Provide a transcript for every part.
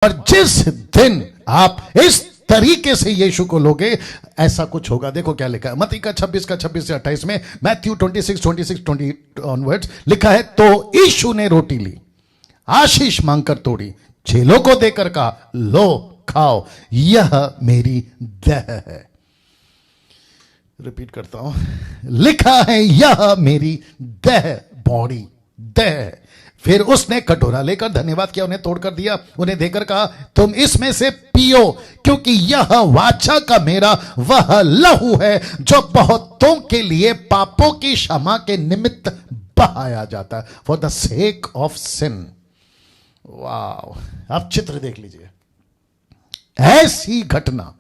और जिस दिन आप इस तरीके से यीशु को लोगे ऐसा कुछ होगा। देखो क्या लिखा है मत्ती का 26 से 28 में, मैथ्यू 26 ऑनवर्ड्स लिखा है, तो यीशु ने रोटी ली, आशीष मांगकर तोड़ी, चेलों को देकर कहा, लो खाओ, यह मेरी देह है। रिपीट करता हूं, लिखा है यह मेरी देह, बॉडी, देह। फिर उसने कटोरा लेकर धन्यवाद किया, उन्हें तोड़कर दिया, उन्हें देकर कहा, तुम इसमें से पियो, क्योंकि यह वाचा का मेरा वह लहू है जो बहुतों के लिए पापों की क्षमा के निमित्त बहाया जाता है, for the sake of sin. वाह, आप चित्र देख लीजिए। ऐसी घटना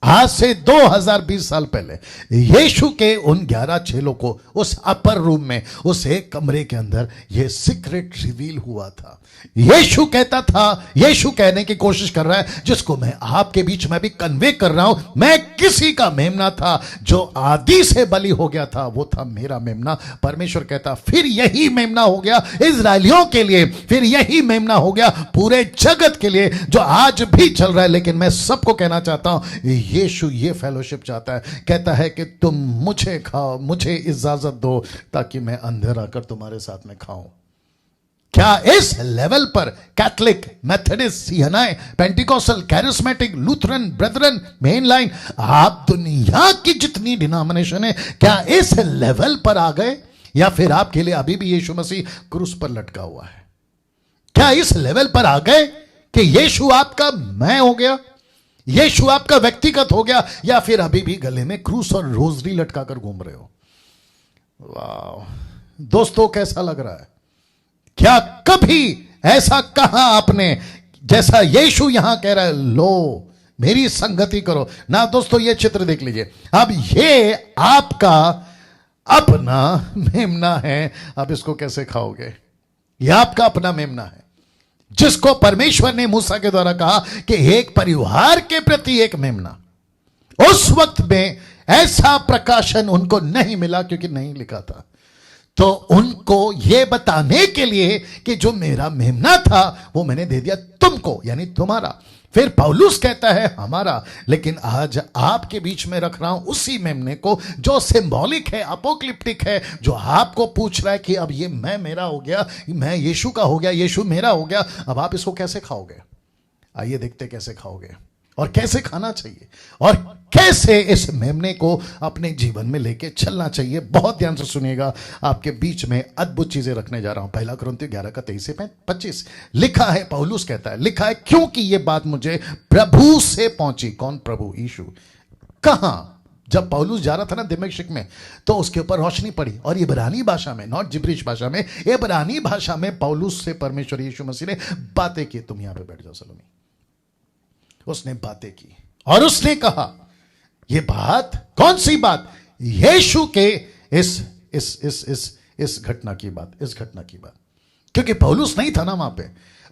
आज से 2020 साल पहले यीशु के उन 11 चेलों को उस अपर रूम में, उस एक कमरे के अंदर यह सीक्रेट रिवील हुआ था। यीशु कहता था, यीशु कहने की कोशिश कर रहा है, जिसको मैं आपके बीच में भी कन्वे कर रहा हूं, मैं किसी का मेमना था, जो आदि से बलि हो गया था वो था मेरा मेमना। परमेश्वर कहता फिर यही मेमना हो गया इजरायलियों के लिए, फिर यही मेमना हो गया पूरे जगत के लिए, जो आज भी चल रहा है। लेकिन मैं सबको कहना चाहता हूं, यीशु ये फेलोशिप चाहता है, कहता है कि तुम मुझे खाओ, मुझे इजाजत दो ताकि मैं अंदर आकर तुम्हारे साथ में खाऊं। क्या इस लेवल पर Catholic, Methodist, CNI, Pentecostal, charismatic, Lutheran, brethren, main line, आप दुनिया की जितनी डिनोमिनेशन है, क्या इस लेवल पर आ गए, या फिर आपके लिए अभी भी यीशु मसीह क्रूस पर लटका हुआ है? क्या इस लेवल पर आ गए कि यीशु आपका मैं हो गया, यीशु आपका व्यक्तिगत हो गया, या फिर अभी भी गले में क्रूस और रोजरी लटकाकर घूम रहे हो? वाह दोस्तों, कैसा लग रहा है? क्या कभी ऐसा कहा आपने जैसा यीशु यहां कह रहा है, लो मेरी संगति करो ना? दोस्तों ये चित्र देख लीजिए। अब ये आपका अपना मेमना है, अब इसको कैसे खाओगे? यह आपका अपना मेमना है, जिसको परमेश्वर ने मूसा के द्वारा कहा कि एक परिवार के प्रति एक मेमना। उस वक्त में ऐसा प्रकाशन उनको नहीं मिला क्योंकि नहीं लिखा था, तो उनको यह बताने के लिए कि जो मेरा मेमना था वो मैंने दे दिया तुमको, यानी तुम्हारा। फिर पौलुस कहता है हमारा, लेकिन आज आपके बीच में रख रहा हूं उसी मेमने को जो सिंबॉलिक है, अपोक्लिप्टिक है, जो आपको पूछ रहा है कि अब ये मैं मेरा हो गया, मैं यीशु का हो गया, यीशु मेरा हो गया, अब आप इसको कैसे खाओगे? आइए देखते कैसे खाओगे और कैसे खाना चाहिए और कैसे इस मेमने को अपने जीवन में लेके चलना चाहिए। बहुत ध्यान से सुनिएगा, आपके बीच में अद्भुत चीजें रखने जा रहा हूं। पहला कुरिन्थियों 11 का 23 से 25 लिखा है, पौलुस कहता है, लिखा है, क्योंकि यह बात मुझे प्रभु से पहुंची। कौन प्रभु? यीशु। कहां? जब पौलुस जा रहा था ना दमिश्क में, तो उसके ऊपर रोशनी पड़ी और इब्रानी भाषा में, नॉट जिब्रिश भाषा में, इब्रानी भाषा में पौलुस से परमेश्वर यीशु मसीह ने बातें की। तुम यहां पर बैठ जाओ सलोमी। उसने बातें की और उसने कहा, यह बात कौन सी बात? यीशु के इस घटना की बात, इस घटना की बात। क्योंकि पौलुस नहीं था ना वहां पे,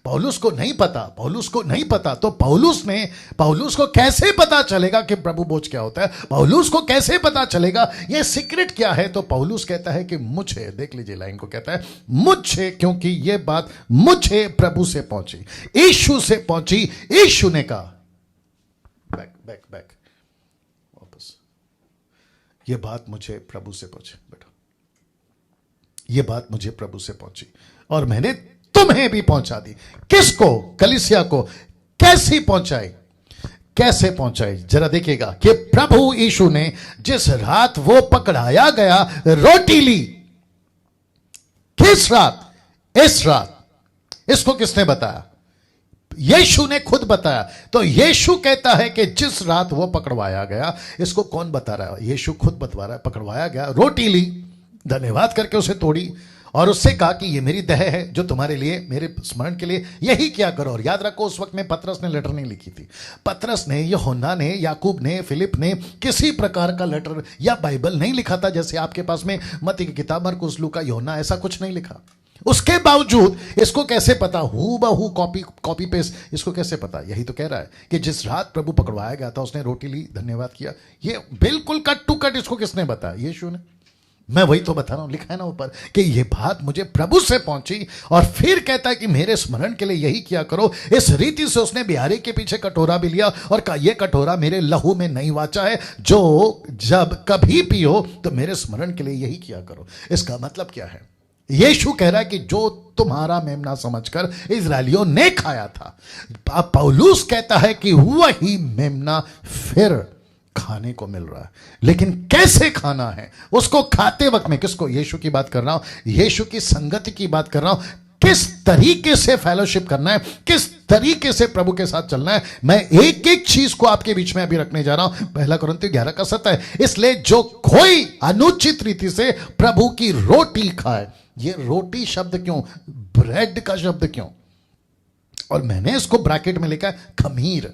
पौलुस को नहीं पता, तो पौलुस को कैसे पता चलेगा कि प्रभु भोज क्या होता है? पौलुस को कैसे पता चलेगा ये सीक्रेट क्या है? तो पौलुस कहता है कि मुझे, देख लीजिए लाइन को, कहता है मुझे, क्योंकि ये बात मुझे प्रभु से पहुंची, यीशु से पहुंची। यीशु ने कहा, बैक वापस, ये बात मुझे प्रभु से पहुंची, बेटा, ये बात मुझे प्रभु से पहुंची और मैंने तुम्हें भी पहुंचा दी। किसको? कलीसिया को। कैसे पहुंचाई? कैसे पहुंचाई? जरा देखिएगा कि प्रभु यीशु ने जिस रात वो पकड़ाया गया रोटी ली, किस रात? इस रात। इसको किसने बताया? यीशु ने खुद बताया। तो यीशु कहता है कि जिस रात वो पकड़वाया गया, इसको कौन बता रहा है? यीशु खुद बता रहा है। पकड़वाया गया, रोटी ली, धन्यवाद करके उसे तोड़ी और उससे कहा कि ये मेरी देह है जो तुम्हारे लिए, मेरे स्मरण के लिए यही क्या करो। और याद रखो, उस वक्त में पतरस ने लेटर नहीं लिखी थी। पतरस ने, यूहन्ना ने, याकूब ने, फिलिप ने किसी प्रकार का लेटर या बाइबल नहीं लिखा था, जैसे आपके पास में मत्ती की किताब, मरकुस, लूका, यूहन्ना, ऐसा कुछ नहीं लिखा। उसके बावजूद इसको कैसे पता? हू बहू कॉपी पेस्ट, इसको कैसे पता? यही तो कह रहा है कि जिस रात प्रभु पकड़वाया गया था उसने रोटी ली, धन्यवाद किया। ये बिल्कुल कट टू कट इसको किसने बताया? यीशु ने। मैं वही तो बता रहा हूं, लिखा है ना ऊपर कि ये बात मुझे प्रभु से पहुंची, और फिर कहता है कि मेरे स्मरण के लिए यही किया करो। इस रीति से उसने बिहारी के पीछे कटोरा भी लिया और कहा, यह कटोरा मेरे लहू में नहीं वाचा है, जो जब कभी पियो तो मेरे स्मरण के लिए यही किया करो। इसका मतलब क्या है? यीशु कह रहा है कि जो तुम्हारा मेमना समझकर इजरायलियों ने खाया था, पौलुस कहता है कि वही मेमना फिर खाने को मिल रहा है। लेकिन कैसे खाना है उसको खाते वक्त में, किसको? यीशु की बात कर रहा हूं, यीशु की संगति की बात कर रहा हूं। किस तरीके से फेलोशिप करना है, किस तरीके से प्रभु के साथ चलना है, मैं एक एक चीज को आपके बीच में अभी रखने जा रहा हूं। 1 कुरिन्थियों 11:7 है, इसलिए जो कोई अनुचित रीति से प्रभु की रोटी खाए। ये रोटी शब्द क्यों, ब्रेड का शब्द क्यों? और मैंने इसको ब्रैकेट में लिखा है खमीर,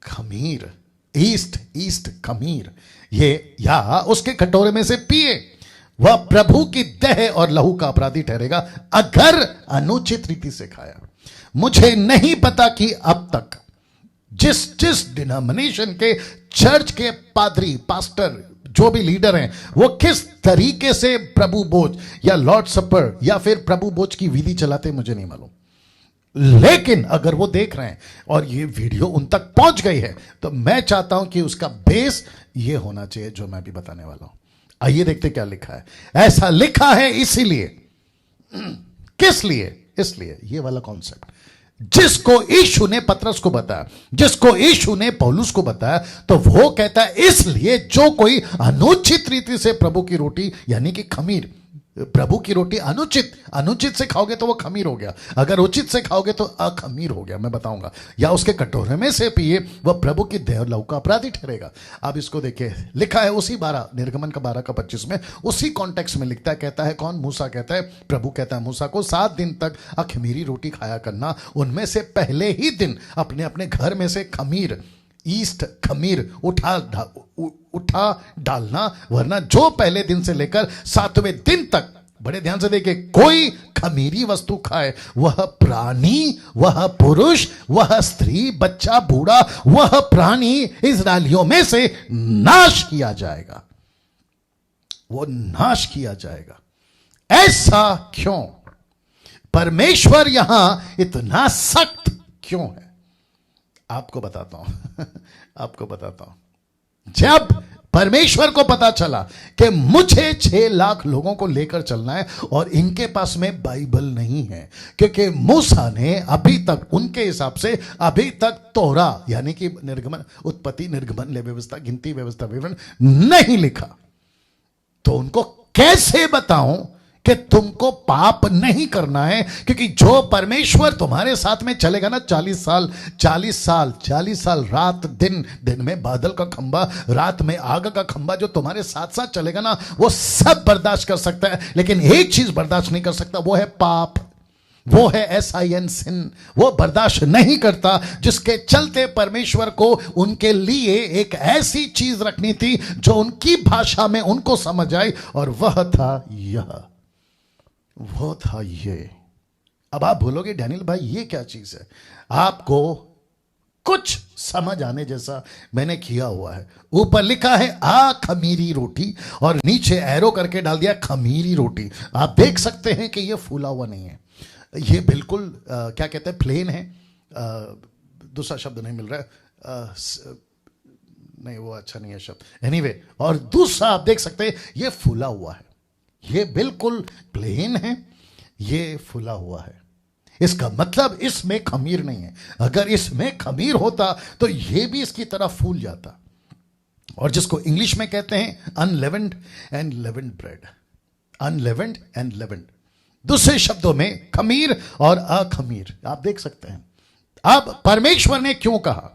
खमीर, ईस्ट खमीर। ये या उसके कटोरे में से पिए, वह प्रभु की देह और लहू का अपराधी ठहरेगा अगर अनुचित रीति से खाया। मुझे नहीं पता कि अब तक जिस डिनोमिनेशन के चर्च के पादरी, पास्टर, जो भी लीडर हैं, वो किस तरीके से प्रभु भोज या लॉर्ड सपर या फिर प्रभु भोज की विधि चलाते, मुझे नहीं मालूम। लेकिन अगर वो देख रहे हैं और ये वीडियो उन तक पहुंच गई है, तो मैं चाहता हूं कि उसका बेस ये होना चाहिए जो मैं भी बताने वाला हूं। आइए देखते क्या लिखा है। ऐसा लिखा है इसीलिए, किस लिए? इसलिए ये वाला कॉन्सेप्ट जिसको यीशु ने पतरस को बताया, जिसको यीशु ने पौलुस को बताया, तो वो कहता है इसलिए जो कोई अनुचित रीति से प्रभु की रोटी यानी कि खमीर, प्रभु की रोटी अनुचित से खाओगे तो वो खमीर हो गया, अगर उचित से खाओगे तो अखमीर हो गया, मैं बताऊंगा। या उसके कटोरे में से पिए, वह प्रभु की देह और लहू का अपराधी ठहरेगा। अब इसको देखिए, लिखा है उसी 12 निर्गमन का 12:25 में, उसी कॉन्टेक्स्ट में लिखता है। कहता है कौन? मूसा कहता है, प्रभु कहता है मूसा को 7 दिन तक अखमीरी रोटी खाया करना, उनमें से पहले ही दिन अपने अपने घर में से खमीर, ईस्ट खमीर उठा डालना, वरना जो पहले दिन से लेकर 7वें दिन तक, बड़े ध्यान से देखिए, कोई खमीरी वस्तु खाए, वह प्राणी, वह पुरुष, वह स्त्री, बच्चा, बूढ़ा, वह प्राणी इस्राएलियों में से नाश किया जाएगा, वो नाश किया जाएगा। ऐसा क्यों? परमेश्वर यहां इतना सख्त क्यों है? आपको बताता हूं आपको बताता हूं। जब परमेश्वर को पता चला कि मुझे 6 लाख लोगों को लेकर चलना है और इनके पास में बाइबल नहीं है, क्योंकि मूसा ने अभी तक, उनके हिसाब से अभी तक तोरा यानी कि निर्गमन, उत्पत्ति, निर्गमन, लेवी व्यवस्था, गिनती व्यवस्था, विवरण नहीं लिखा, तो उनको कैसे बताऊं कि तुमको पाप नहीं करना है? क्योंकि जो परमेश्वर तुम्हारे साथ में चलेगा ना 40 साल रात दिन, दिन में बादल का खंबा, रात में आग का खंबा, जो तुम्हारे साथ साथ चलेगा ना, वो सब बर्दाश्त कर सकता है, लेकिन एक चीज बर्दाश्त नहीं कर सकता, वो है पाप, वो है SIN, सिन। वो बर्दाश्त नहीं करता, जिसके चलते परमेश्वर को उनके लिए एक ऐसी चीज रखनी थी जो उनकी भाषा में उनको समझ आए, और वह था यह, वो था ये। अब आप बोलोगे डैनियल भाई ये क्या चीज है? आपको कुछ समझ आने जैसा मैंने किया हुआ है। ऊपर लिखा है खमीरी रोटी, और नीचे एरो करके डाल दिया खमीरी रोटी। आप देख सकते हैं कि ये फूला हुआ नहीं है, ये बिल्कुल क्या कहते हैं, प्लेन है। दूसरा शब्द नहीं मिल रहा है, नहीं वो अच्छा नहीं है शब्द, एनीवे। और दूसरा आप देख सकते हैं ये फूला हुआ है, ये बिल्कुल प्लेन है, ये फूला हुआ है। इसका मतलब इसमें खमीर नहीं है। अगर इसमें खमीर होता तो ये भी इसकी तरह फूल जाता, और जिसको इंग्लिश में कहते हैं अनलेवेंड एंड लेवेंड ब्रेड, अनलेवेंड एंड लेवेंड। दूसरे शब्दों में खमीर और अखमीर, आप देख सकते हैं। अब परमेश्वर ने क्यों कहा?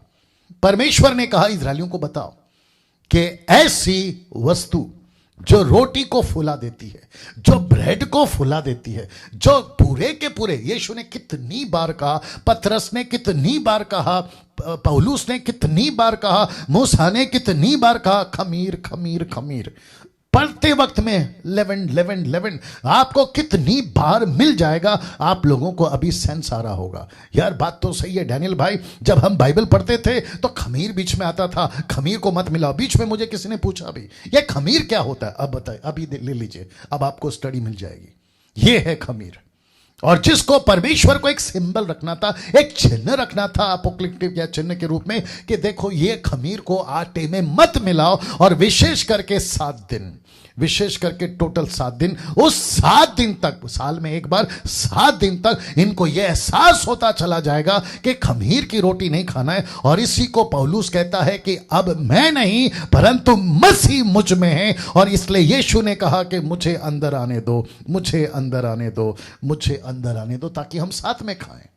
परमेश्वर ने कहा इस्राएलियों को बताओ कि ऐसी वस्तु जो रोटी को फुला देती है, जो ब्रेड को फुला देती है, जो पूरे के पूरे, यीशु ने कितनी बार कहा, पतरस ने कितनी बार कहा, पौलुस ने कितनी बार कहा, मूसा ने कितनी बार कहा, खमीर खमीर खमीर। पढ़ते वक्त में 11 आपको कितनी बार मिल जाएगा, आप लोगों को अभी सेंस आ रहा होगा। यार बात तो सही है डैनियल भाई, जब हम बाइबल पढ़ते थे तो खमीर बीच में आता था, खमीर को मत मिलाओ। बीच में मुझे किसी ने पूछा भी ये खमीर क्या होता है, अब बताए, अभी ले लीजिए, अब आपको स्टडी मिल जाएगी। ये है खमीर, और जिसको परमेश्वर को एक सिंबल रखना था, एक चिन्ह रखना था अपोक्लिप्टिक या चिन्ह के रूप में, कि देखो ये खमीर को आटे में मत मिलाओ, और विशेष करके 7 दिन, विशेष करके टोटल 7 दिन, उस 7 दिन तक, साल में एक बार 7 दिन तक इनको यह एहसास होता चला जाएगा कि खमीर की रोटी नहीं खाना है। और इसी को पौलुस कहता है कि अब मैं नहीं परंतु मसीह मुझ में है, और इसलिए यीशु ने कहा कि मुझे अंदर आने दो, मुझे अंदर आने दो, मुझे अंदर आने दो, ताकि हम साथ में खाएं।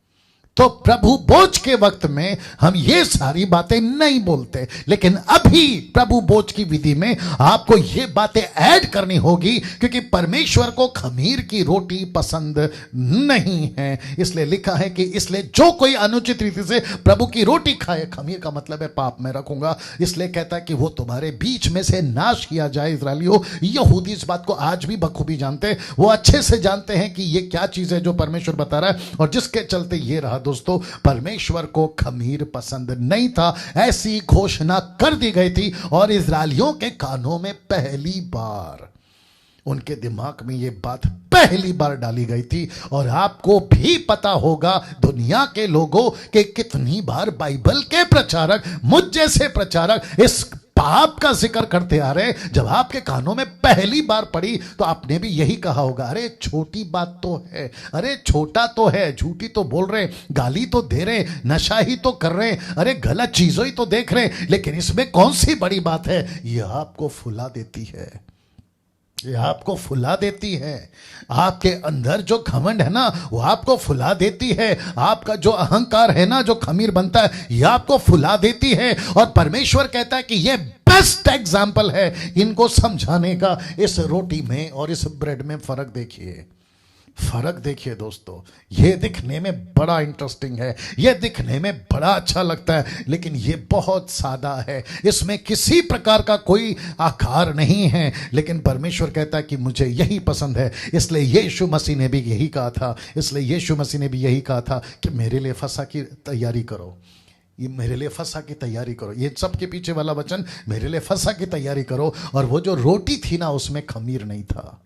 तो प्रभु भोज के वक्त में हम ये सारी बातें नहीं बोलते, लेकिन अभी प्रभु भोज की विधि में आपको ये बातें ऐड करनी होगी, क्योंकि परमेश्वर को खमीर की रोटी पसंद नहीं है। इसलिए लिखा है कि इसलिए जो कोई अनुचित रीति से प्रभु की रोटी खाए, खमीर का मतलब है पाप में रखूंगा, इसलिए कहता है कि वो तुम्हारे बीच में से नाश किया जाए। इस्राएलियों, यहूदी इस बात को आज भी बखूबी जानते हैं, वो अच्छे से जानते हैं कि ये क्या चीज है जो परमेश्वर बता रहा है, और जिसके चलते ये रहा दोस्तों, परमेश्वर को खमीर पसंद नहीं था, ऐसी घोषणा कर दी गई थी। और इस्राएलियों के कानों में पहली बार, उनके दिमाग में ये बात पहली बार डाली गई थी। और आपको भी पता होगा दुनिया के लोगों के कितनी बार बाइबल के प्रचारक, मुझ जैसे प्रचारक, इस पाप का जिक्र करते आ रहे। जब आपके कानों में पहली बार पड़ी तो आपने भी यही कहा होगा, अरे छोटी बात तो है, अरे छोटा तो है, झूठी तो बोल रहे, गाली तो दे रहे, नशा ही तो कर रहे, अरे गलत चीजों ही तो देख रहे, लेकिन इसमें कौन सी बड़ी बात है। यह आपको फुला देती है, यह आपको फुला देती है। आपके अंदर जो घमंड है ना, वो आपको फुला देती है। आपका जो अहंकार है ना, जो खमीर बनता है, यह आपको फुला देती है। और परमेश्वर कहता है कि यह बेस्ट एग्जाम्पल है इनको समझाने का। इस रोटी में और इस ब्रेड में फर्क देखिए, फर्क देखिए दोस्तों। ये दिखने में बड़ा इंटरेस्टिंग है, ये दिखने में बड़ा अच्छा लगता है, लेकिन ये बहुत सादा है, इसमें किसी प्रकार का कोई आकार नहीं है। लेकिन परमेश्वर कहता है कि मुझे यही पसंद है। इसलिए यीशु मसीह ने भी यही कहा था, इसलिए यीशु मसीह ने भी यही कहा था कि मेरे लिए फसह की तैयारी करो, ये मेरे लिए फसह की तैयारी करो। ये सब के पीछे वाला वचन, मेरे लिए फसह की तैयारी करो। और वो जो रोटी थी ना, उसमें खमीर नहीं था।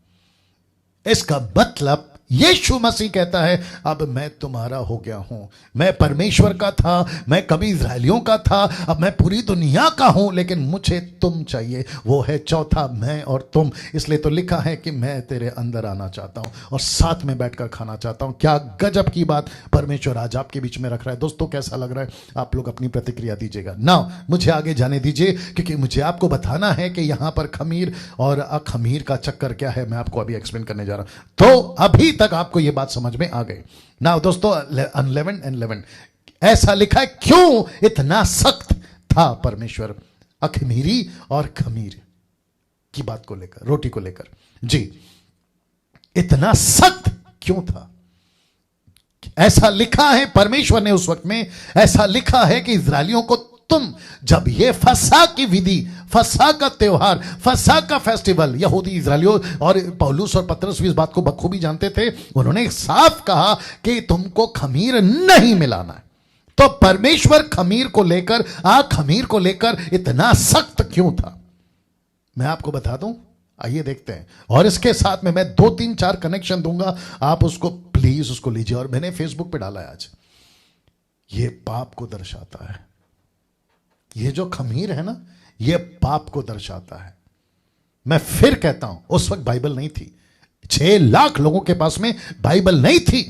इसका मतलब यीशु मसीह कहता है अब मैं तुम्हारा हो गया हूं। मैं परमेश्वर का था, मैं कभी इस्राएलियों का था, अब मैं पूरी दुनिया का हूं, लेकिन मुझे तुम चाहिए। वो है चौथा मैं और तुम। इसलिए तो लिखा है कि मैं तेरे अंदर आना चाहता हूं और साथ में बैठकर खाना चाहता हूं। क्या गजब की बात परमेश्वर आज आपके बीच में रख रहा है। दोस्तों कैसा लग रहा है, आप लोग अपनी प्रतिक्रिया दीजिएगा ना। मुझे आगे जाने दीजिए, क्योंकि मुझे आपको बताना है कि यहां पर खमीर और अखमीर का चक्कर क्या है। मैं आपको अभी एक्सप्लेन करने जा रहा हूं। तो अभी तक आपको यह बात समझ में आ गई ना दोस्तों। अनलेवेंड एंड लेवेंड ऐसा लिखा है, क्यों इतना सख्त था परमेश्वर अखमीरी और खमीर की बात को लेकर, रोटी को लेकर। जी, इतना सख्त क्यों था? ऐसा लिखा है परमेश्वर ने उस वक्त में, ऐसा लिखा है कि इस्राएलियों को तुम जब ये फसह की विधि, फसह का त्योहार, फसह का फेस्टिवल, यहूदी इस्राएलियों और पौलुस और पतरस भी इस बात को बखूबी जानते थे। उन्होंने साफ कहा कि तुमको खमीर नहीं मिलाना है। तो परमेश्वर खमीर को लेकर, खमीर को लेकर इतना सख्त क्यों था, मैं आपको बता दूं। आइए देखते हैं। और इसके साथ में मैं 2 3 4 कनेक्शन दूंगा, आप उसको प्लीज उसको लीजिए। और मैंने फेसबुक पे डाला है आज, ये पाप को दर्शाता है। ये जो खमीर है ना, ये पाप को दर्शाता है। मैं फिर कहता हूं, उस वक्त बाइबल नहीं थी। 6 लाख लोगों के पास में बाइबल नहीं थी।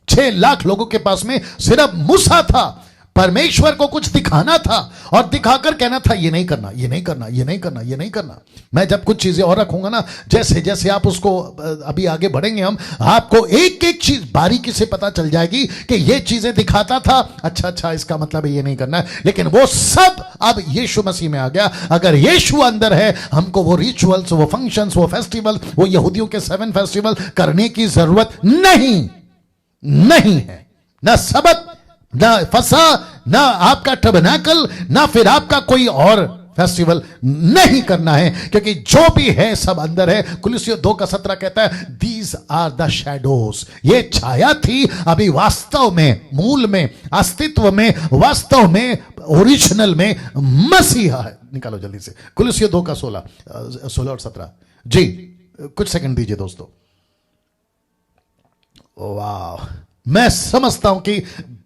6 लाख लोगों के पास में सिर्फ मूसा था। परमेश्वर को कुछ दिखाना था और दिखाकर कहना था ये नहीं करना, ये नहीं करना, ये नहीं करना, ये नहीं करना। मैं जब कुछ चीजें और रखूंगा ना, जैसे जैसे आप उसको अभी आगे बढ़ेंगे हम, आपको एक एक चीज बारीकी से पता चल जाएगी कि ये चीजें दिखाता था, अच्छा इसका मतलब है ये नहीं करना है। लेकिन वो सब अब यीशु मसीह में आ गया। अगर यीशु अंदर है, हमको वो रिचुअल्स, वो फंक्शंस, वो फेस्टिवल, वो यहूदियों के 7 फेस्टिवल करने की जरूरत नहीं है। ना सबत, ना फसह, ना आपका टबरनेकल, ना फिर आपका कोई और फेस्टिवल नहीं करना है, क्योंकि जो भी है सब अंदर है। कुलुस्सियों 2:17 कहता है दीज आर द शैडोज, ये छाया थी, अभी वास्तव में, मूल में, अस्तित्व में, वास्तव में, ओरिजिनल में मसीहा है। निकालो जल्दी से कुलुस्सियों 2:16 और 17। जी कुछ सेकंड दीजिए दोस्तों। वाह, मैं समझता हूं कि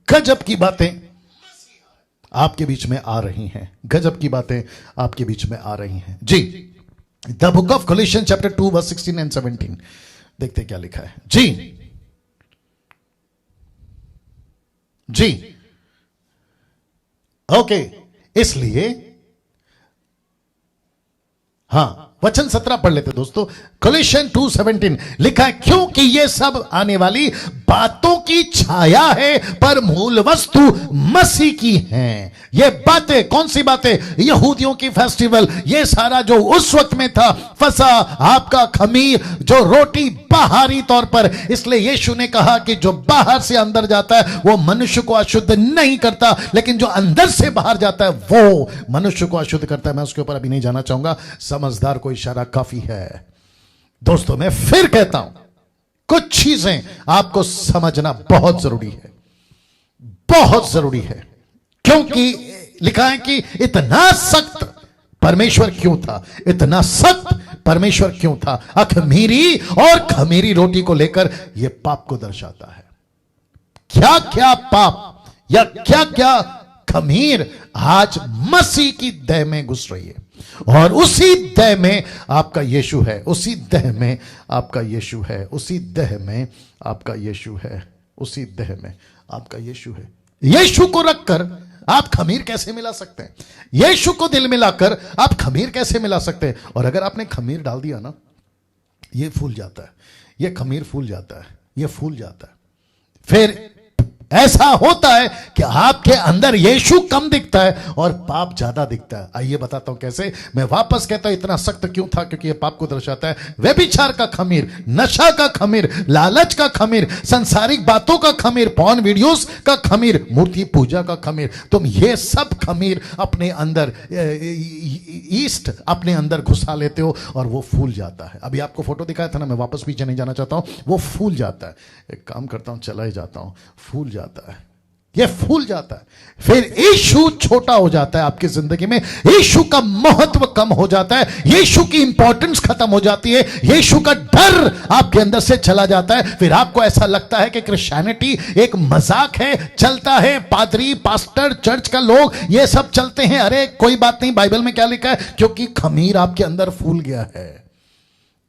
गजब की बातें आपके बीच में आ रही हैं, गजब की बातें आपके बीच में आ रही हैं। जी the book of Colossians chapter 2 verse 16 and 17 देखते क्या लिखा है। जी जी ओके, इसलिए हाँ, वचन 17 पढ़ लेते दोस्तों। कोलोसियन 2:17 लिखा है क्योंकि ये सब आने वाली बातों की छाया है, पर मूल वस्तु मसीह की है। ये बातें कौन सी बातें? यहूदियों की फेस्टिवल, ये सारा जो उस वक्त में था, फसा, आपका खमीर, जो रोटी बाहरी तौर पर। इसलिए यीशु ने कहा कि जो बाहर से अंदर जाता है वो मनुष्य को अशुद्ध नहीं करता, लेकिन जो अंदर से बाहर जाता है वो मनुष्य को अशुद्ध करता है। मैं उसके ऊपर अभी नहीं जाना चाहूंगा, समझदार को इशारा काफी है। दोस्तों मैं फिर कहता हूं, कुछ चीजें आपको समझना बहुत जरूरी है, बहुत जरूरी है। क्योंकि लिखा है कि इतना सख्त परमेश्वर क्यों था, इतना सख्त परमेश्वर क्यों था? अखमीरी और खमीरी रोटी को लेकर यह पाप को दर्शाता है। क्या क्या पाप या क्या क्या खमीर आज मसीह की देह में घुस रही है, और उसी देह में आपका यीशु है, उसी देह में आपका यीशु है, उसी देह में आपका यीशु है, उसी देह में आपका यीशु है। यीशु को रखकर आप खमीर कैसे मिला सकते हैं? यीशु को दिल में लाकर आप खमीर कैसे मिला सकते हैं? और अगर आपने खमीर डाल दिया ना, ये फूल जाता है, ये खमीर फूल जाता है, ये फूल जाता है। फिर ऐसा होता है कि आपके अंदर यीशु कम दिखता है और पाप ज्यादा दिखता है। आइए बताता हूं कैसे। मैं वापस कहता हूं इतना सख्त क्यों था, क्योंकि यह पाप को दर्शाता है। व्यभिचार का खमीर, नशा का खमीर, लालच का खमीर, सांसारिक बातों का खमीर, पॉर्न वीडियोस का खमीर, मूर्ति पूजा का खमीर, तुम ये सब खमीर अपने अंदर ईस्ट अपने अंदर घुसा लेते हो और वो फूल जाता है। अभी आपको फोटो दिखाया था ना, मैं वापस पीछे नहीं जाना चाहता हूं, वो फूल जाता है। एक काम करता हूं, चला ही जाता हूं, फूल जाता है, यह फूल जाता है। फिर यीशु छोटा हो जाता है आपकी जिंदगी में, यीशु का महत्व कम हो जाता है, यीशु की इंपॉर्टेंस खत्म हो जाती है, यीशु का डर आपके अंदर से चला जाता है। फिर आपको ऐसा लगता है कि क्रिश्चियनिटी एक मजाक है, चलता है, पादरी, पास्टर, चर्च का लोग ये सब चलते हैं। अरे कोई बात नहीं, बाइबल में क्या लिखा है? क्योंकि खमीर आपके अंदर फूल गया है,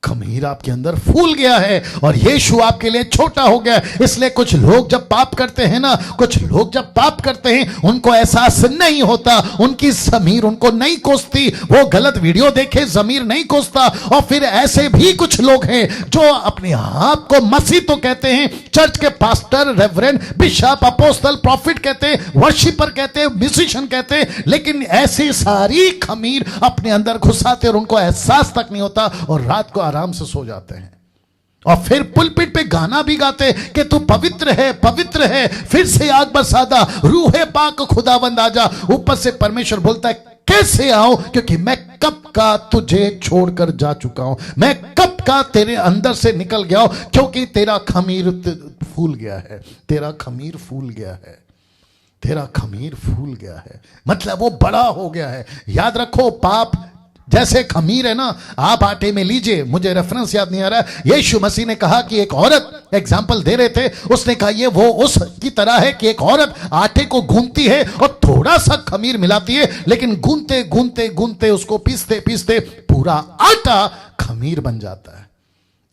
खमीर आपके अंदर फूल गया है और यीशु आपके लिए छोटा हो गया। इसलिए कुछ लोग जब पाप करते हैं ना, कुछ लोग जब पाप करते हैं उनको एहसास नहीं होता, उनकी ज़मीर उनको नहीं कोसती, वो गलत वीडियो देखे ज़मीर नहीं कोसता। और फिर ऐसे भी कुछ लोग हैं जो अपने आप को मसीह तो कहते हैं, चर्च के pastor, reverend, bishop, apostle, profit कहते हैं, वर्शिपर कहते हैं, म्यूजिशियन कहते हैं, लेकिन ऐसी सारी खमीर अपने अंदर घुसाते और उनको एहसास तक नहीं होता और रात को आराम से सो जाते हैं। और फिर पुलपिट पे गाना भी गाते कि तू पवित्र है, पवित्र है, फिर से आग बरसादा, रूहे पाक खुदावंद आजा। ऊपर से परमेश्वर बोलता है कैसे आऊं, क्योंकि मैं कब का तुझे छोड़कर जा चुका हूं, मैं कब का तेरे अंदर से निकल गया हूं, क्योंकि तेरा खमीर फूल गया है, तेरा खमीर फूल गया है, तेरा खमीर फूल गया है, मतलब वो बड़ा हो गया है। याद रखो, पाप जैसे खमीर है ना, आप आटे में लीजिए, मुझे रेफरेंस याद नहीं आ रहा, यीशु मसीह ने कहा कि एक औरत, एग्जाम्पल दे रहे थे, उसने कहा ये वो उस की तरह है कि एक औरत आटे को गूंथती है और थोड़ा सा खमीर मिलाती है, लेकिन गूंथते गूंथते गूंथते उसको पीसते पीसते पूरा आटा खमीर बन जाता है।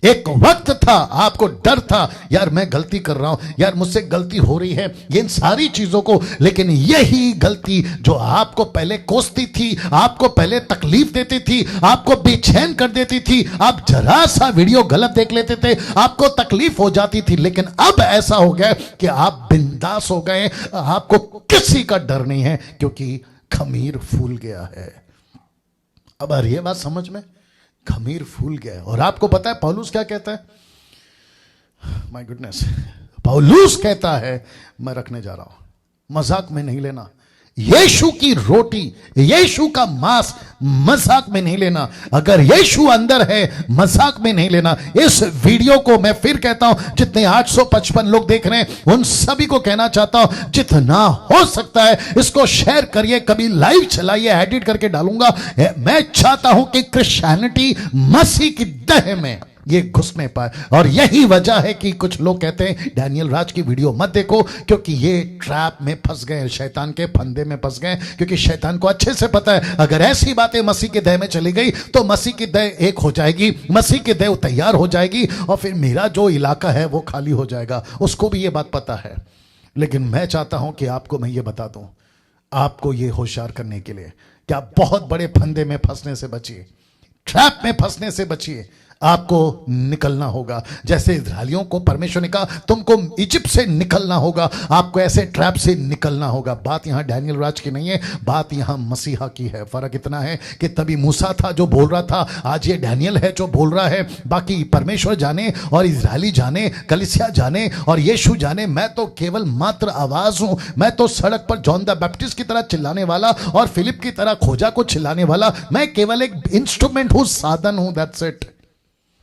एक वक्त था आपको डर था, यार मैं गलती कर रहा हूं, यार मुझसे गलती हो रही है, ये इन सारी चीजों को, लेकिन यही गलती जो आपको पहले कोसती थी, आपको पहले तकलीफ देती थी, आपको बेचैन कर देती थी, आप जरा सा वीडियो गलत देख लेते थे, आपको तकलीफ हो जाती थी, लेकिन अब ऐसा हो गया कि आप बिंदास हो गए, आपको किसी का डर नहीं है, क्योंकि खमीर फूल गया है। अब आ रही है बात समझ में? खमीर फूल गया है। और आपको पता है पौलुस क्या कहता है? माय गुडनेस, पौलुस कहता है, मैं रखने जा रहा हूं, मजाक में नहीं लेना, यीशु की रोटी, यीशु का मांस मजाक में नहीं लेना। अगर यीशु अंदर है, मजाक में नहीं लेना। इस वीडियो को मैं फिर कहता हूं, जितने 855 लोग देख रहे हैं उन सभी को कहना चाहता हूं, जितना हो सकता है इसको शेयर करिए, कभी लाइव चलाइए, एडिट करके डालूंगा। मैं चाहता हूं कि क्रिश्चियनिटी मसीह की देह में ये घुस नहीं पाए। और यही वजह है कि कुछ लोग कहते हैं डैनियल राज की वीडियो मत देखो, क्योंकि ये ट्रैप में फंस गए, शैतान के फंदे में फंस गए। क्योंकि शैतान को अच्छे से पता है, अगर ऐसी बातें मसीह के देह में चली गई तो मसीह की देह एक हो जाएगी, मसीह की देह तैयार हो जाएगी, और फिर मेरा जो इलाका है वो खाली हो जाएगा। उसको भी ये बात पता है। लेकिन मैं चाहता हूं कि आपको मैं ये बता दूं, आपको ये होशियार करने के लिए कि आप बहुत बड़े फंदे में फंसने से बचिए, ट्रैप में फंसने से बचिए। आपको निकलना होगा। जैसे इस्राएलियों को परमेश्वर ने कहा तुमको इजिप्ट से निकलना होगा, आपको ऐसे ट्रैप से निकलना होगा। बात यहां डैनियल राज की नहीं है, बात यहां मसीहा की है। फर्क इतना है कि तभी मूसा था जो बोल रहा था, आज ये डैनियल है जो बोल रहा है। बाकी परमेश्वर जाने और इस्राएली जाने, कलीसिया जाने और यीशु जाने, मैं तो केवल मात्र आवाज हूं। मैं तो सड़क पर जॉन द बैप्टिस्ट की तरह चिल्लाने वाला और फिलिप की तरह खोजा को चिल्लाने वाला, मैं केवल एक इंस्ट्रूमेंट हूं, साधन हूं, दैट्स इट।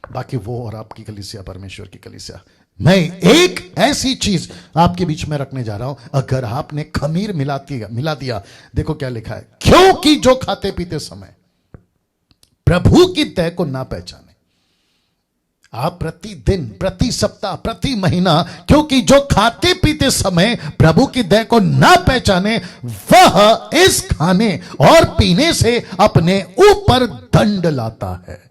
बाकी वो और आपकी कलीसिया, परमेश्वर की कलीसिया। मैं एक ऐसी चीज आपके बीच में रखने जा रहा हूं, अगर आपने खमीर मिला दिया, देखो क्या लिखा है, क्योंकि जो खाते पीते समय प्रभु की देह को ना पहचाने। आप प्रतिदिन, प्रति सप्ताह, प्रति महीना, क्योंकि जो खाते पीते समय प्रभु की देह को ना पहचाने, वह इस खाने और पीने से अपने ऊपर दंड लाता है।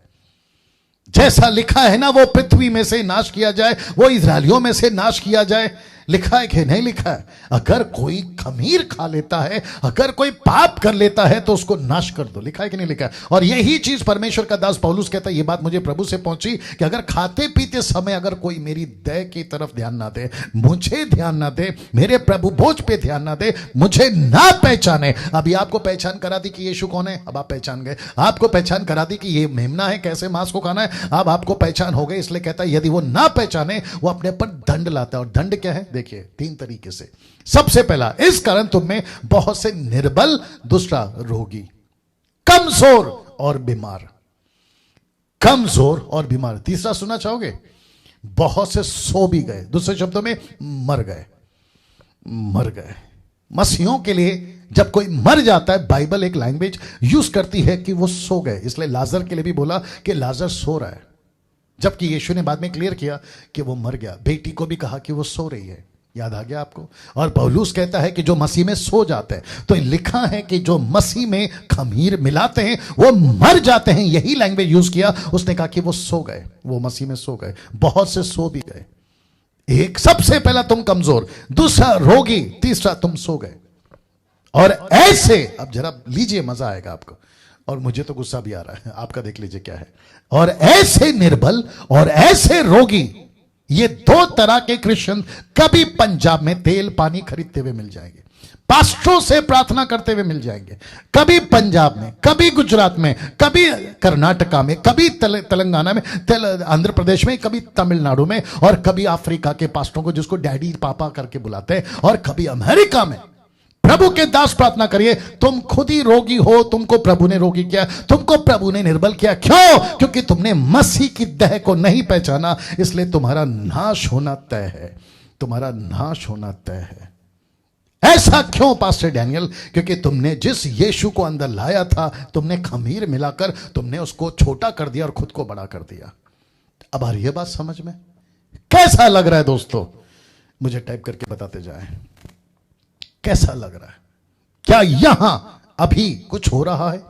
जैसा लिखा है ना, वो पृथ्वी में से नाश किया जाए, वो इस्राएलियों में से नाश किया जाए। लिखा है कि नहीं लिखा है? अगर कोई खमीर खा लेता है, अगर कोई पाप कर लेता है तो उसको नाश कर दो। लिखा है कि नहीं लिखा है? और यही चीज परमेश्वर का दास पौलुस कहता है। ये बात मुझे प्रभु से पहुंची कि अगर खाते पीते समय अगर कोई मेरी देह की तरफ ध्यान ना दे, मुझे ध्यान ना दे, मेरे प्रभु भोज पे ध्यान ना दे, मुझे ना पहचाने। अभी आपको पहचान करा दी कि यीशु कौन है, अब आप पहचान गए। आपको पहचान करा दी कि ये मेमना है, कैसे मांस को खाना है, अब आपको पहचान हो गई। इसलिए कहता है यदि वो ना पहचाने, वो अपने पर दंड लाता है। और दंड क्या है? देखिए 3 तरीके से। सबसे पहला, इस कारण तुम में बहुत से निर्बल, दूसरा रोगी, कमजोर और बीमार, कमजोर और बीमार। तीसरा सुनना चाहोगे? बहुत से सो भी गए, दूसरे शब्दों में मर गए। मर गए। मसीहों के लिए जब कोई मर जाता है, बाइबल एक लैंग्वेज यूज करती है कि वो सो गए। इसलिए लाजर के लिए भी बोला कि लाजर सो रहा है, जबकि यीशु ने बाद में क्लियर किया कि वो मर गया। बेटी को भी कहा कि वो सो रही है। याद आ गया आपको? और पौलुस कहता है कि जो मसीह में सो जाते हैं, तो लिखा है कि जो मसीह में खमीर मिलाते हैं वो मर जाते हैं। यही लैंग्वेज यूज किया। उसने कहा कि वो सो गए, वो मसीह में सो गए। बहुत से सो भी गए। एक, सबसे पहला तुम कमजोर, दूसरा रोगी, तीसरा तुम सो गए। और ऐसे, अब जरा लीजिए, मजा आएगा आपको। और मुझे तो गुस्सा भी आ रहा है, आपका देख लीजिए क्या है। और ऐसे निर्बल और ऐसे रोगी, ये 2 तरह के क्रिश्चियन कभी पंजाब में तेल पानी खरीदते हुए मिल जाएंगे, पास्टरों से प्रार्थना करते हुए मिल जाएंगे। कभी पंजाब में, कभी गुजरात में, कभी कर्नाटका में, कभी तेलंगाना में, आंध्र प्रदेश में, कभी तमिलनाडु में, और कभी अफ्रीका के पास्टरों को जिसको डैडी पापा करके बुलाते हैं, और कभी अमेरिका में। प्रभु के दास प्रार्थना करिए, तुम खुद ही रोगी हो, तुमको प्रभु ने रोगी किया, तुमको प्रभु ने निर्बल किया। क्यों? क्योंकि तुमने मसीह की देह को नहीं पहचाना, इसलिए तुम्हारा नाश होना तय है। तुम्हारा नाश होना तय है। ऐसा क्यों पास्टर डैनियल? क्योंकि तुमने जिस यीशु को अंदर लाया था, तुमने खमीर मिलाकर तुमने उसको छोटा कर दिया और खुद को बड़ा कर दिया। अब आ रही है बात समझ में? कैसा लग रहा है दोस्तों? मुझे टाइप करके बताते जाएं, कैसा लग रहा है? क्या यहां अभी कुछ हो रहा है?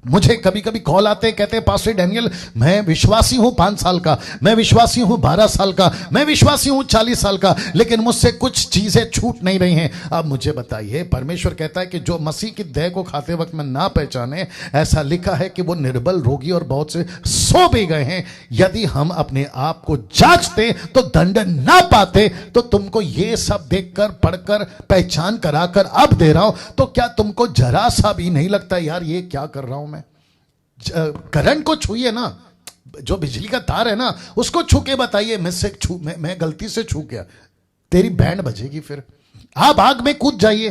मुझे कभी कभी कॉल आते हैं, कहते हैं पास्टर डैनियल मैं विश्वासी हूं 5 साल का, मैं विश्वासी हूं 12 साल का, मैं विश्वासी हूं 40 साल का, लेकिन मुझसे कुछ चीजें छूट नहीं रही हैं। अब मुझे बताइए, परमेश्वर कहता है कि जो मसीह की देह को खाते वक्त में ना पहचाने, ऐसा लिखा है कि वो निर्बल, रोगी और बहुत से सो भी गए हैं। यदि हम अपने आप को जांचते तो दंड ना पाते। तो तुमको ये सब देखकर, पढ़कर, पहचान कराकर अब दे रहा हूं, तो क्या तुमको जरा सा भी नहीं लगता यार ये क्या कर रहा हूं मैं? करंट को छूइए ना, जो बिजली का तार है ना, उसको छू के बताइए मैं गलती से छू गया, तेरी बैंड बजेगी। फिर आप आग में कूद जाइए,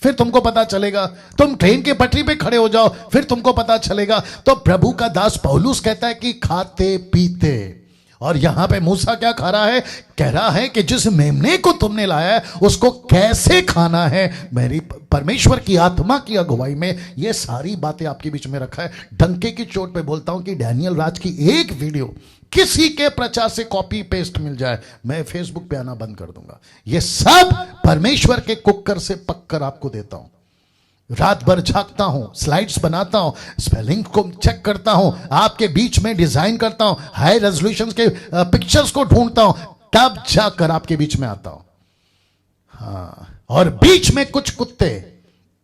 फिर तुमको पता चलेगा। तुम ट्रेन के पटरी पे खड़े हो जाओ, फिर तुमको पता चलेगा। तो प्रभु का दास पौलुस कहता है कि खाते पीते। और यहां पे मूसा क्या खा रहा है? कह रहा है कि जिस मेमने को तुमने लाया है उसको कैसे खाना है। मेरी परमेश्वर की आत्मा की अगुवाई में ये सारी बातें आपके बीच में रखा है। डंके की चोट पे बोलता हूं कि डैनियल राज की एक वीडियो किसी के प्रचार से कॉपी पेस्ट मिल जाए, मैं फेसबुक पे आना बंद कर दूंगा। ये सब परमेश्वर के कुकर से पककर आपको देता हूं। रात भर झांकता हूं, स्लाइड्स बनाता हूं, स्पेलिंग को चेक करता हूं, आपके बीच में डिजाइन करता हूं, हाई रेजोल्यूशन के पिक्चर्स को ढूंढता हूं, तब जाकर आपके बीच में आता हूं। हाँ, और बीच में कुछ कुत्ते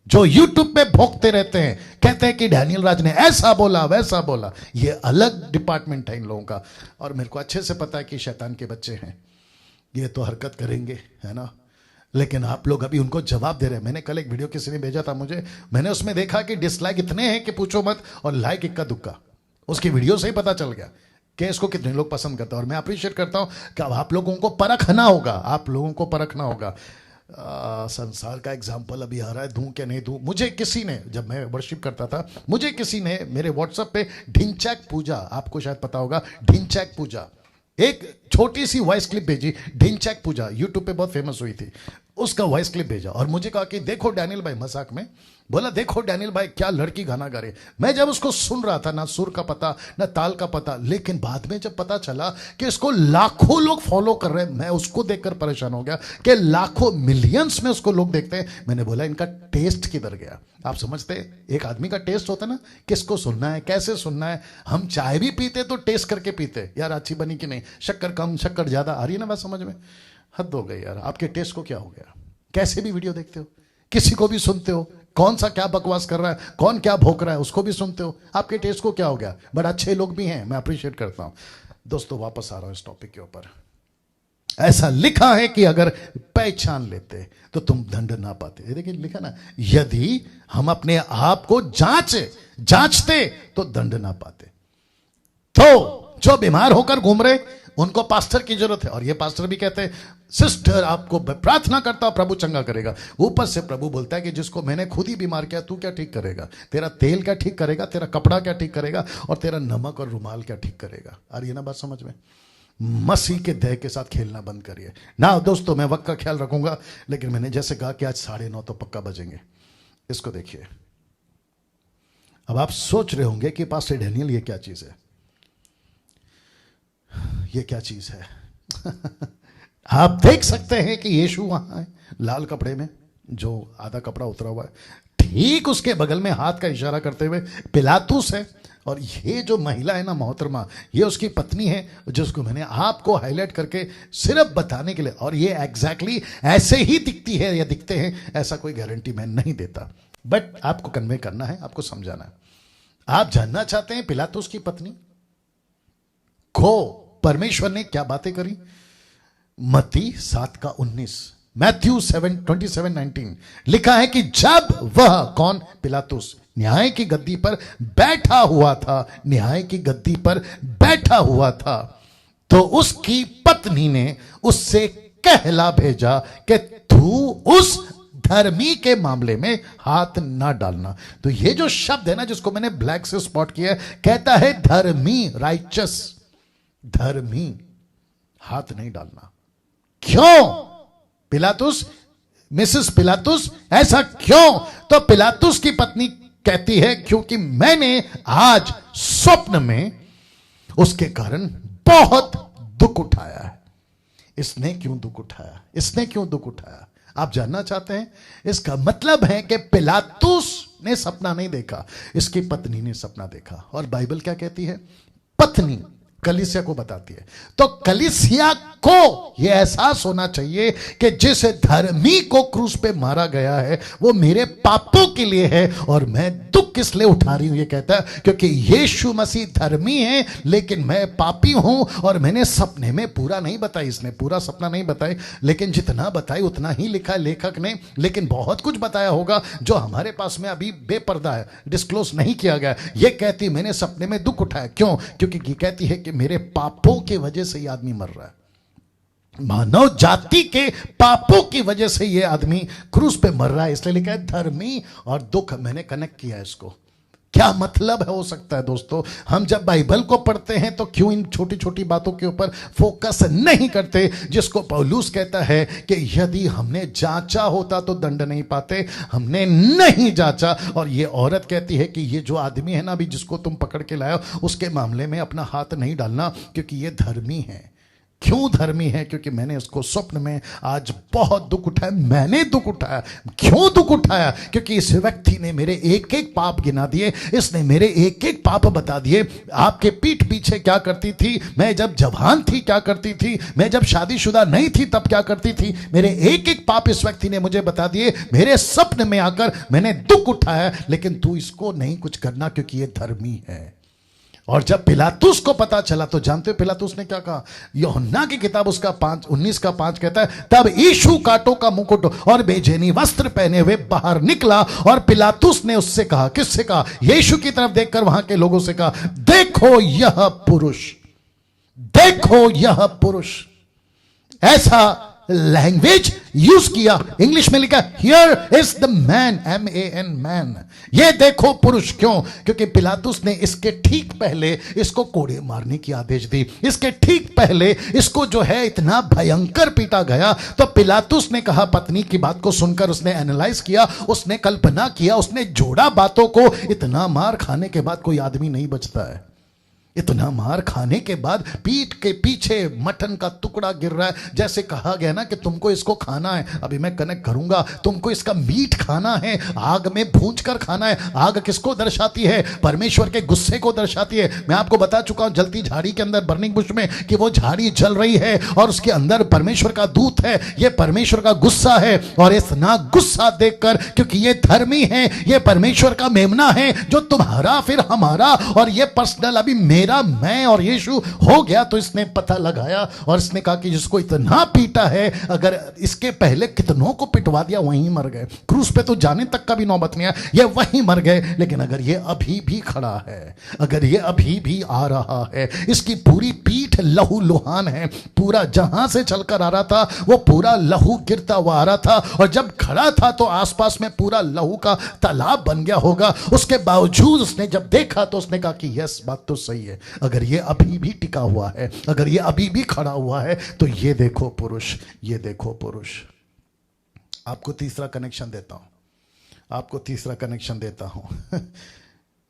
जो यूट्यूब पे भोंकते रहते हैं, कहते हैं कि डैनियल राज ने ऐसा बोला वैसा बोला। ये अलग डिपार्टमेंट है इन लोगों का। और मेरे को अच्छे से पता है कि शैतान के बच्चे हैं, ये तो हरकत करेंगे, है ना। लेकिन आप लोग अभी उनको जवाब दे रहे हैं। मैंने कल एक वीडियो किसी ने भेजा था मुझे, मैंने उसमें देखा कि डिसलाइक इतने हैं कि पूछो मत, और लाइक इक्का दुक्का। उसकी वीडियो से ही पता चल गया कि इसको कितने लोग पसंद करते हैं। और मैं अप्रिशिएट करता हूं कि अब आप लोगों को परखना होगा, आप लोगों को परखना होगा। संसार का एग्जाम्पल अभी आ रहा है, दूं क्या नहीं दूं। मुझे किसी ने, जब मैं वर्शिप करता था, मुझे किसी ने मेरे व्हाट्सएप पे ढिंचैक पूजा, आपको शायद पता होगा ढिंचैक पूजा, एक छोटी सी वॉइस क्लिप भेजी। ढिंचैक पूजा यूट्यूब पे बहुत फेमस हुई थी, उसका वॉइस क्लिप भेजा और मुझे कहा कि देखो डैनियल भाई, मजाक में बोला, देखो डैनियल भाई क्या लड़की गाना गा रही। मैं जब उसको सुन रहा था, ना सुर का पता ना ताल का पता, लेकिन बाद में जब पता चला कि इसको लाखों लोग फॉलो कर रहे हैं, मैं उसको देखकर परेशान हो गया कि लाखों मिलियंस में उसको लोग देखते हैं। मैंने बोला इनका टेस्ट किधर गया। आप समझते हैं, एक आदमी का टेस्ट होता है ना, किसको सुनना है, कैसे सुनना है। हम चाय भी पीते तो टेस्ट करके पीते, यार अच्छी बनी कि नहीं, शक्कर कम शक्कर ज्यादा, आ रही है ना बात समझ में। हद हो गई यार, आपके टेस्ट को क्या हो गया। कैसे भी वीडियो देखते हो, किसी को भी सुनते हो, कौन सा क्या बकवास कर रहा है, कौन क्या भोंक रहा है, उसको भी सुनते हो। आपके टेस्ट को क्या हो गया। बट अच्छे लोग भी हैं, मैं अप्रिशिएट करता हूं। दोस्तों वापस आ रहा हूं इस टॉपिक के ऊपर। ऐसा लिखा है कि अगर पहचान लेते तो तुम दंड ना पाते। देखिए लिखा ना, यदि हम अपने आप को जांचते तो दंड ना पाते। तो जो बीमार होकर घूम रहे उनको पास्टर की जरूरत है। और ये पास्टर भी कहते हैं सिस्टर आपको प्रार्थना करता प्रभु चंगा करेगा। ऊपर से प्रभु बोलता है कि जिसको मैंने खुद ही बीमार किया, तू क्या ठीक करेगा। तेरा तेल क्या ठीक करेगा, तेरा कपड़ा क्या ठीक करेगा, और तेरा नमक और रुमाल क्या ठीक करेगा। आ रही है ना बात समझ में। मसीह के देह के साथ खेलना बंद करिए ना। दोस्तों मैं वक्त का ख्याल रखूंगा, लेकिन मैंने जैसे कहा कि आज 9:30 तो पक्का बजेंगे। इसको देखिए। अब आप सोच रहे होंगे कि पास्टर डैनियल ये क्या चीज है, ये क्या चीज है। आप देख सकते हैं कि यीशु वहां है लाल कपड़े में, जो आधा कपड़ा उतरा हुआ है। ठीक उसके बगल में हाथ का इशारा करते हुए पिलातुस है। और ये जो महिला है ना मोहतरमा, ये उसकी पत्नी है, जिसको मैंने आपको हाईलाइट करके सिर्फ बताने के लिए। और ये एग्जैक्टली ऐसे ही दिखती है या दिखते हैं, ऐसा कोई गारंटी मैं नहीं देता, बट आपको कन्वे करना है, आपको समझाना है। आप जानना चाहते हैं पिलातुस की पत्नी को परमेश्वर ने क्या बातें करी। मत्ती 7:19, मैथ्यू 7:27-19 लिखा है कि जब वह कौन, पिलातुस, न्याय की गद्दी पर बैठा हुआ था, न्याय की गद्दी पर बैठा हुआ था, तो उसकी पत्नी ने उससे कहला भेजा कि तू उस धर्मी के मामले में हाथ ना डालना। तो ये जो शब्द है ना, जिसको मैंने ब्लैक से स्पॉट किया है, कहता है धर्मी, राइचस, धर्मी, हाथ नहीं डालना। क्यों पिलातुस, मिसेस पिलातुस, ऐसा क्यों। तो पिलातुस की पत्नी कहती है क्योंकि मैंने आज स्वप्न में उसके कारण बहुत दुख उठाया है। इसने क्यों दुख उठाया, इसने क्यों दुख उठाया, आप जानना चाहते हैं। इसका मतलब है कि पिलातुस ने सपना नहीं देखा, इसकी पत्नी ने सपना देखा। और बाइबल क्या कहती है, पत्नी कलीसिया को बताती है। तो कलीसिया को यह एहसास होना चाहिए कि जिस धर्मी को क्रूस पे मारा गया है वो मेरे पापों के लिए है, और मैं दुख किस लिए उठा रही हूं। ये कहता है क्योंकि यीशु मसीह धर्मी है, लेकिन मैं पापी हूं। और मैंने सपने में पूरा नहीं बताई, इसने पूरा सपना नहीं बताई, लेकिन जितना बताई उतना ही लिखा है लेखक ने। लेकिन बहुत कुछ बताया होगा जो हमारे पास में अभी बेपर्दा है, डिस्क्लोज नहीं किया गया। ये कहती मैंने सपने में दुख उठाया, क्यों, क्योंकि ये कहती है कि मेरे पापों की वजह से ये आदमी मर रहा है। मानव जाति के पापों की वजह से ये आदमी क्रूस पे मर रहा है, इसलिए लिखा है धर्मी और दुख। मैंने कनेक्ट किया इसको। क्या मतलब है हो सकता है दोस्तों, हम जब बाइबल को पढ़ते हैं तो क्यों इन छोटी छोटी बातों के ऊपर फोकस नहीं करते, जिसको पौलुस कहता है कि यदि हमने जांचा होता तो दंड नहीं पाते, हमने नहीं जांचा। और ये औरत कहती है कि ये जो आदमी है ना अभी जिसको तुम पकड़ के लाए हो, उसके मामले में अपना हाथ नहीं डालना क्योंकि ये धर्मी है। क्यों धर्मी है? क्योंकि मैंने उसको स्वप्न में आज बहुत दुख उठाया। मैंने दुख उठाया। क्यों दुख उठाया? क्योंकि इस व्यक्ति ने मेरे एक एक पाप गिना दिए, इसने मेरे एक एक पाप बता दिए। आपके पीठ पीछे क्या करती थी, मैं जब जवान थी क्या करती थी, मैं जब शादीशुदा नहीं थी तब क्या करती थी, मेरे एक एक पाप इस व्यक्ति ने मुझे बता दिए। मेरे स्वप्न में आकर मैंने दुख उठाया, लेकिन तू इसको नहीं कुछ करना क्योंकि ये धर्मी है। और जब पिलातुस को पता चला तो जानते हो पिलातुस ने क्या कहा? यूहन्ना की किताब उसका 19:5 कहता है, तब यीशु कांटों का मुकुट और बेचैनी वस्त्र पहने हुए बाहर निकला और पिलातुस ने उससे कहा, किससे कहा? यीशु की तरफ देखकर वहां के लोगों से कहा, देखो यह पुरुष, देखो यह पुरुष। ऐसा लैंग्वेज यूज किया। इंग्लिश में लिखा here is the man, MAN man. ये देखो पुरुष। क्यों? क्योंकि पिलातुस ने इसके ठीक पहले इसको कोड़े मारने की आदेश दी। इसके ठीक पहले इसको जो है इतना भयंकर पीटा गया। तो पिलातुस ने कहा, पत्नी की बात को सुनकर उसने एनालाइज किया, उसने कल्पना किया, उसने जोड़ा बातों को। इतना मार खाने के बाद कोई आदमी नहीं बचता है। इतना मार खाने के बाद पीठ के पीछे मटन का टुकड़ा गिर रहा है। जैसे कहा गया ना कि तुमको इसको खाना है, अभी मैं कनेक्ट करूंगा, तुमको इसका मीट खाना है, आग में भूंज कर खाना है। आग किसको दर्शाती है? परमेश्वर के गुस्से को दर्शाती है। मैं आपको बता चुका हूं जलती झाड़ी के अंदर, बर्निंग बुश में, कि वो झाड़ी जल रही है और उसके अंदर परमेश्वर का दूत है। ये परमेश्वर का गुस्सा है। और इतना गुस्सा देखकर, क्योंकि ये धर्मी है, ये परमेश्वर का मेमना है जो तुम्हारा फिर हमारा और ये पर्सनल अभी मेरा मैं और यीशु हो गया। तो इसने पता लगाया और इसने कहा कि जिसको इतना पीटा है, अगर इसके पहले कितनों को पिटवा दिया, वहीं मर गए। क्रूस पे तो जाने तक का भी नौबत नहीं आया, ये वहीं मर गए। लेकिन अगर ये अभी भी खड़ा है, अगर ये अभी भी आ रहा है, इसकी पूरी पीठ लहू लुहान है, पूरा जहां से चलकर आ रहा था वो पूरा लहू गिरता हुआ आ रहा था। और जब खड़ा था तो आसपास में पूरा लहू का तालाब बन गया होगा। उसके बावजूद उसने जब देखा तो उसने कहा कि यस, बात तो सही है। अगर ये अभी भी टिका हुआ है, अगर ये अभी भी खड़ा हुआ है, तो ये देखो पुरुष, ये देखो पुरुष। आपको तीसरा कनेक्शन देता हूं, आपको तीसरा कनेक्शन देता हूं।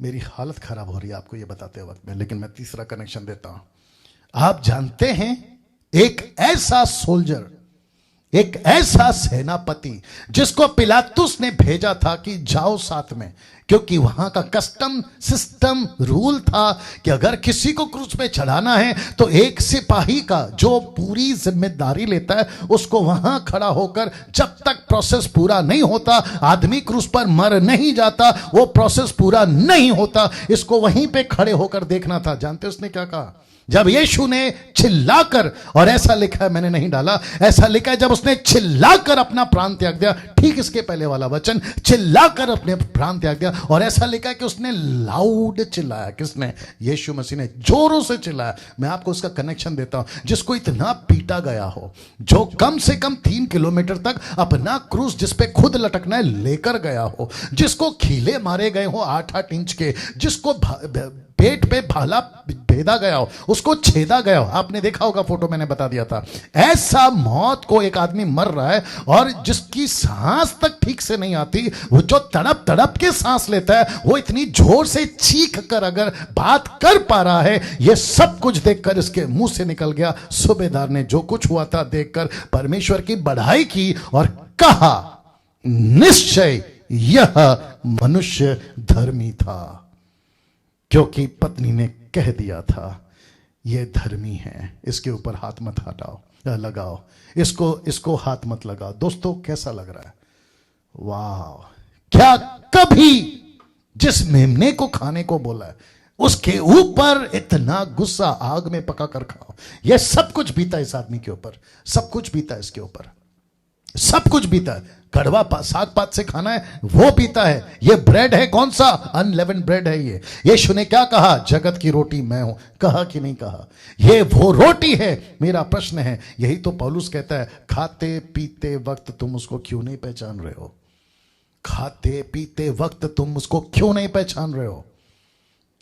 मेरी हालत खराब हो रही है आपको ये बताते वक्त में, लेकिन मैं तीसरा कनेक्शन देता हूं। आप जानते हैं एक ऐसा सोल्जर, एक ऐसा सेनापति जिसको पिलातुस ने भेजा था कि जाओ साथ में, क्योंकि वहां का कस्टम सिस्टम रूल था कि अगर किसी को क्रूस पे चढ़ाना है तो एक सिपाही का जो पूरी जिम्मेदारी लेता है, उसको वहां खड़ा होकर जब तक प्रोसेस पूरा नहीं होता, आदमी क्रूस पर मर नहीं जाता, वो प्रोसेस पूरा नहीं होता, इसको वहीं पे खड़े होकर देखना था। जानते उसने क्या कहा? जब यीशु ने चिल्लाकर, और ऐसा लिखा है, मैंने नहीं डाला, ऐसा लिखा है, जब उसने चिल्लाकर अपना प्राण त्याग दिया, ठीक इसके पहले वाला वचन, चिल्लाकर अपने प्राण त्याग दिया। और ऐसा लिखा है कि उसने लाउड चिल्लाया। किसने? यीशु मसीह ने जोरों से चिल्लाया। मैं आपको उसका कनेक्शन देता हूं। जिसको इतना पीटा गया हो, जो कम से कम 3 किलोमीटर तक अपना क्रूस जिस पे खुद लटकना है लेकर गया हो, जिसको खीले मारे गए हो 8-8 इंच के, जिसको पेट पे भाला भेदा गया हो, उसको छेदा गया हो। आपने देखा होगा फोटो, मैंने बता दिया था। ऐसा मौत को एक आदमी मर रहा है और जिसकी सांस तक ठीक से नहीं आती, वो जो तड़प तड़प के सांस लेता है, वो इतनी जोर से चीख कर अगर बात कर पा रहा है। ये सब कुछ देखकर इसके मुंह से निकल गया। सूबेदार ने जो कुछ हुआ था देखकर परमेश्वर की बढ़ाई की और कहा, निश्चय यह मनुष्य धर्मी था, क्योंकि पत्नी ने कह दिया था ये धर्मी है, इसके ऊपर हाथ मत हटाओ, लगाओ, इसको हाथ मत लगाओ। दोस्तों कैसा लग रहा है? वाह! क्या कभी जिस मेमने को खाने को बोला है उसके ऊपर इतना गुस्सा, आग में पका कर खाओ। यह सब कुछ बीता इस आदमी के ऊपर, सब कुछ बीता इसके ऊपर। सब कुछ पीता है, कड़वा साग पात से खाना है वो पीता है। ये ब्रेड है, कौन सा? अनलेवन ब्रेड है ये। यीशु ने क्या कहा? जगत की रोटी मैं हूं। कहा कि नहीं कहा? ये वो रोटी है। मेरा प्रश्न है, यही तो पौलुस कहता है, खाते पीते वक्त तुम उसको क्यों नहीं पहचान रहे हो? खाते पीते वक्त तुम उसको क्यों नहीं पहचान रहे हो?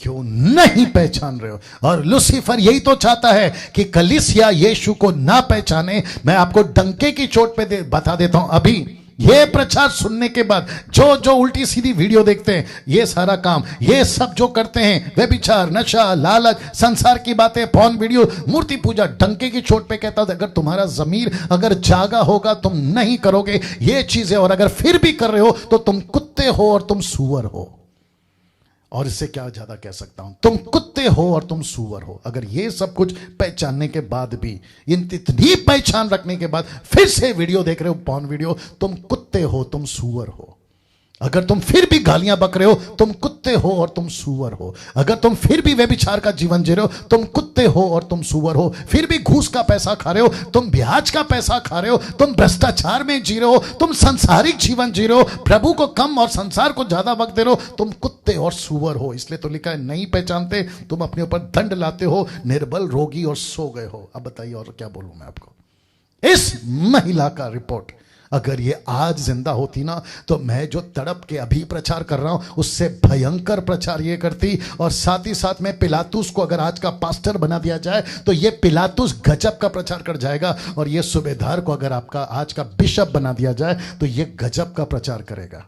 क्यों नहीं पहचान रहे हो? और लूसीफर यही तो चाहता है कि कलीसिया यीशु को ना पहचाने। मैं आपको डंके की चोट पे बता देता हूं, अभी ये प्रचार सुनने के बाद जो जो उल्टी सीधी वीडियो देखते हैं, ये सारा काम, ये सब जो करते हैं, व्यभिचार, नशा, लालच, संसार की बातें, पॉर्न वीडियो, मूर्ति पूजा, डंके की चोट पे कहता था, अगर तुम्हारा जमीर अगर जागा होगा तुम नहीं करोगे ये चीजें, और अगर फिर भी कर रहे हो तो तुम कुत्ते हो और तुम सूअर हो। और इससे क्या ज्यादा कह सकता हूं? तुम कुत्ते हो और तुम सूअर हो। अगर ये सब कुछ पहचानने के बाद भी, इतनी पहचान रखने के बाद फिर से वीडियो देख रहे हो, पॉर्न वीडियो, तुम कुत्ते हो, तुम सूअर हो। अगर तुम फिर भी गालियां बक रहे हो, तुम कुत्ते हो और तुम सूअर हो। अगर तुम फिर भी व्यभिचार का जीवन जी रहे हो, तुम कुत्ते हो और तुम सूअर हो। फिर भी घूस का पैसा खा रहे हो, तुम ब्याज का पैसा खा रहे हो, तुम भ्रष्टाचार में जी रहे हो, तुम सांसारिक जीवन जी रहे हो, प्रभु को कम और संसार को ज्यादा वक्त दे रहे हो, तुम कुत्ते और सूअर हो। इसलिए तो लिखा है, नहीं पहचानते, तुम अपने ऊपर दंड लाते हो, निर्बल, रोगी और सो गए हो। अब बताइए और क्या बोलूं मैं आपको? इस महिला का रिपोर्ट अगर ये आज जिंदा होती ना, तो मैं जो तड़प के अभी प्रचार कर रहा हूं उससे भयंकर प्रचार ये करती। और साथ ही साथ में पिलातुस को अगर आज का पास्टर बना दिया जाए तो ये पिलातुस गजब का प्रचार कर जाएगा, और ये सूबेदार को अगर आपका आज का बिशप बना दिया जाए तो ये गजब का प्रचार करेगा।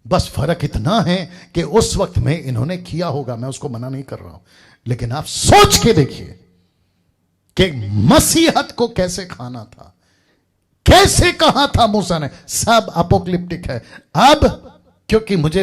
बस फर्क इतना है कि उस वक्त में इन्होंने किया होगा, मैं उसको मना नहीं कर रहा हूं, लेकिन आप सोच के देखिए कि मसीहत को कैसे खाना था, कैसे कहा था मूसा ने। सब अपोक्लिप्टिक है। अब क्योंकि मुझे